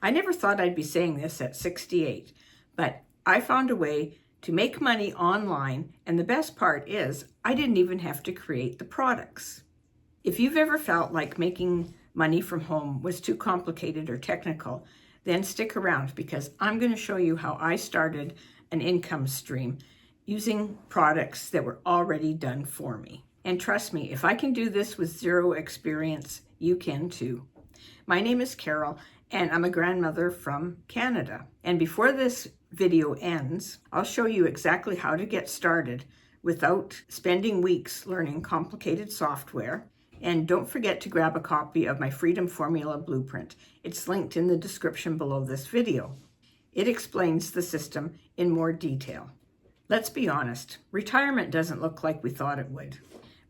I never thought I'd be saying this at 68, but I found a way to make money online, and the best part is I didn't even have to create the products. If you've ever felt like making money from home was too complicated or technical, then stick around because I'm going to show you how I started an income stream using products that were already done for me. And trust me, if I can do this with zero experience, you can too. My name is Carol, and I'm a grandmother from Canada. And before this video ends, I'll show you exactly how to get started without spending weeks learning complicated software. And don't forget to grab a copy of my Freedom Formula Blueprint. It's linked in the description below this video. It explains the system in more detail. Let's be honest, retirement doesn't look like we thought it would.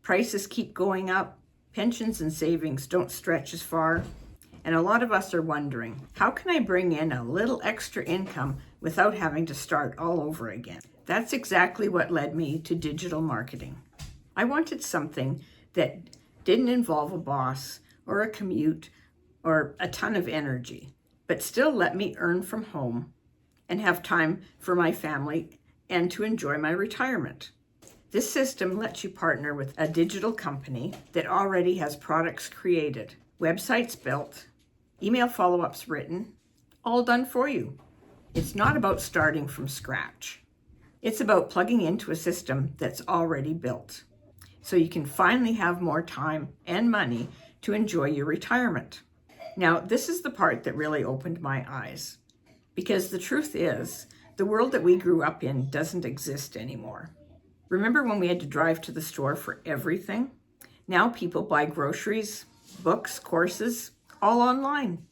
Prices keep going up, pensions and savings don't stretch as far, and a lot of us are wondering, how can I bring in a little extra income without having to start all over again? That's exactly what led me to digital marketing. I wanted something that didn't involve a boss or a commute or a ton of energy, but still let me earn from home and have time for my family and to enjoy my retirement. This system lets you partner with a digital company that already has products created, websites built, email follow-ups written, all done for you. It's not about starting from scratch. It's about plugging into a system that's already built, so you can finally have more time and money to enjoy your retirement. Now, this is the part that really opened my eyes, because the truth is, the world that we grew up in doesn't exist anymore. Remember when we had to drive to the store for everything? Now people buy groceries, books, courses, all online.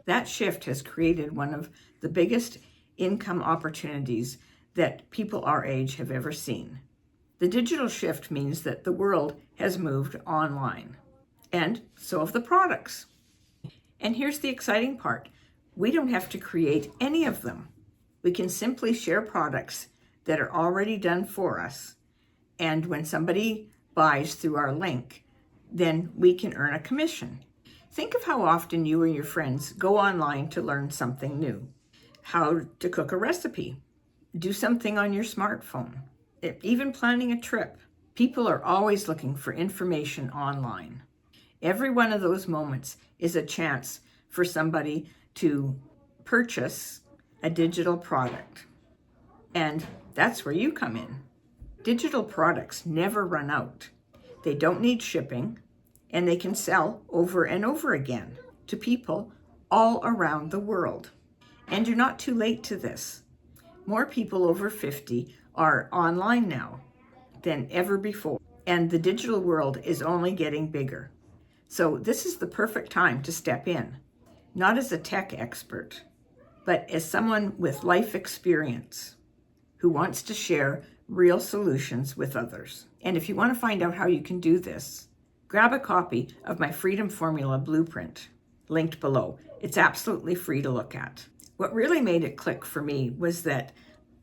That shift has created one of the biggest income opportunities that people our age have ever seen. The digital shift means that the world has moved online, and so have the products. And here's the exciting part. We don't have to create any of them. We can simply share products that are already done for us. And when somebody buys through our link, then we can earn a commission. Think of how often you and your friends go online to learn something new. How to cook a recipe, do something on your smartphone, even planning a trip. People are always looking for information online. Every one of those moments is a chance for somebody to purchase a digital product. And that's where you come in. Digital products never run out. They don't need shipping, and they can sell over and over again to people all around the world. And you're not too late to this. More people over 50 are online now than ever before, and the digital world is only getting bigger. So this is the perfect time to step in, not as a tech expert, but as someone with life experience who wants to share real solutions with others. And if you want to find out how you can do this, grab a copy of my Freedom Formula Blueprint, linked below. It's absolutely free to look at. What really made it click for me was that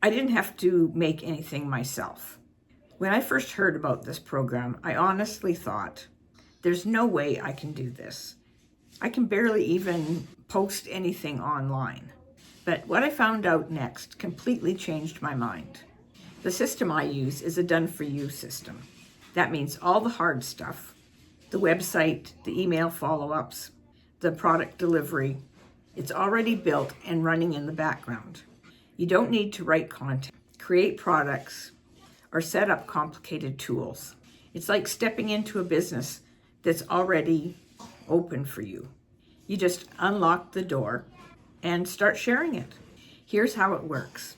I didn't have to make anything myself. When I first heard about this program, I honestly thought, there's no way I can do this. I can barely even post anything online. But what I found out next completely changed my mind. The system I use is a done-for-you system. That means all the hard stuff, the website, the email follow-ups, the product delivery, it's already built and running in the background. You don't need to write content, create products, or set up complicated tools. It's like stepping into a business that's already open for you. You just unlock the door and start sharing it. Here's how it works.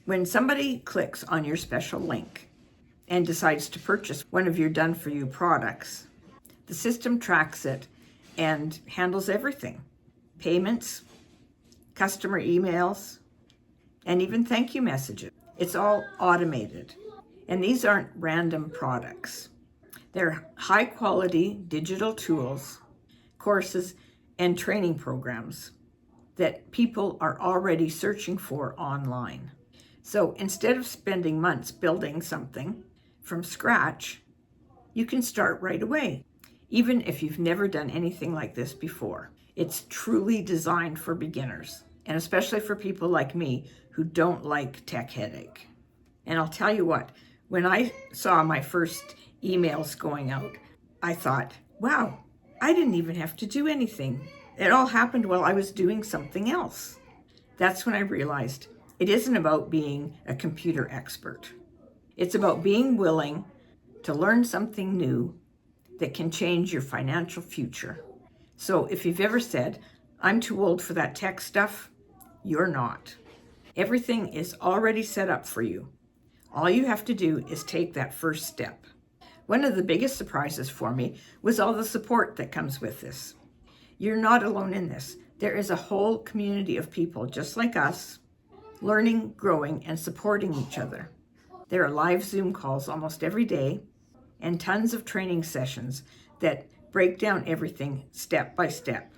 When somebody clicks on your special link and decides to purchase one of your done-for-you products, the system tracks it and handles everything. Payments, customer emails, and even thank you messages. It's all automated. And these aren't random products. They're high-quality digital tools, courses, and training programs that people are already searching for online. So instead of spending months building something from scratch, you can start right away, even if you've never done anything like this before. It's truly designed for beginners, and especially for people like me who don't like tech headache. And I'll tell you what, when I saw my first emails going out, I thought, wow, I didn't even have to do anything. It all happened while I was doing something else. That's when I realized it isn't about being a computer expert. It's about being willing to learn something new that can change your financial future. So if you've ever said, I'm too old for that tech stuff, you're not. Everything is already set up for you. All you have to do is take that first step. One of the biggest surprises for me was all the support that comes with this. You're not alone in this. There is a whole community of people just like us, learning, growing, and supporting each other. There are live Zoom calls almost every day and tons of training sessions that break down everything step by step.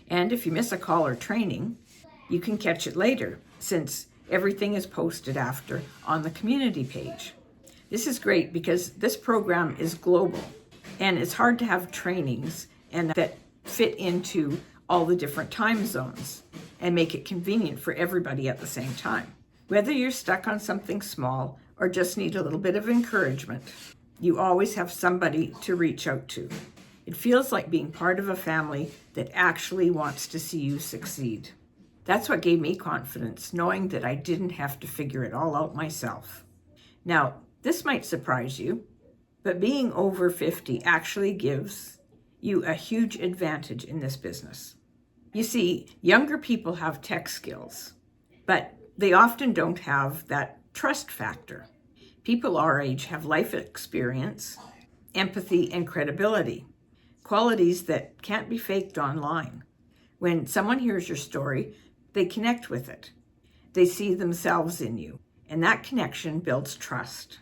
And if you miss a call or training, you can catch it later since everything is posted after on the community page. This is great because this program is global and it's hard to have trainings and that fit into all the different time zones and make it convenient for everybody at the same time. Whether you're stuck on something small or just need a little bit of encouragement, you always have somebody to reach out to. It feels like being part of a family that actually wants to see you succeed. That's what gave me confidence, knowing that I didn't have to figure it all out myself. Now, this might surprise you, but being over 50 actually gives you a huge advantage in this business. You see, younger people have tech skills, but they often don't have that trust factor. People our age have life experience, empathy, and credibility, qualities that can't be faked online. When someone hears your story, they connect with it. They see themselves in you, and that connection builds trust,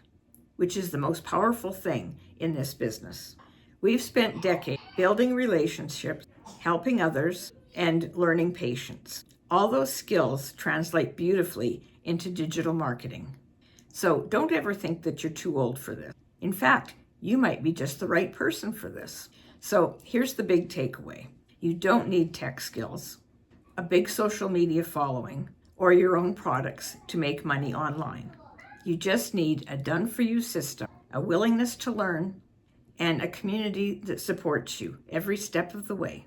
which is the most powerful thing in this business. We've spent decades building relationships, helping others, and learning patience. All those skills translate beautifully into digital marketing. So don't ever think that you're too old for this. In fact, you might be just the right person for this. So here's the big takeaway. You don't need tech skills, a big social media following, or your own products to make money online. You just need a done-for-you system, a willingness to learn, and a community that supports you every step of the way.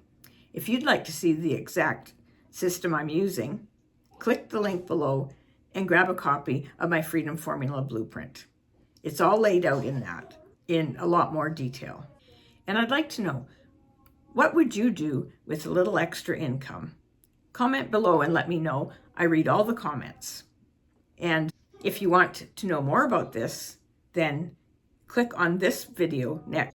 If you'd like to see the exact system I'm using, click the link below and grab a copy of my Freedom Formula Blueprint. It's all laid out in that, in a lot more detail. And I'd like to know, what would you do with a little extra income? Comment below and let me know. I read all the comments. And if you want to know more about this, then click on this video next.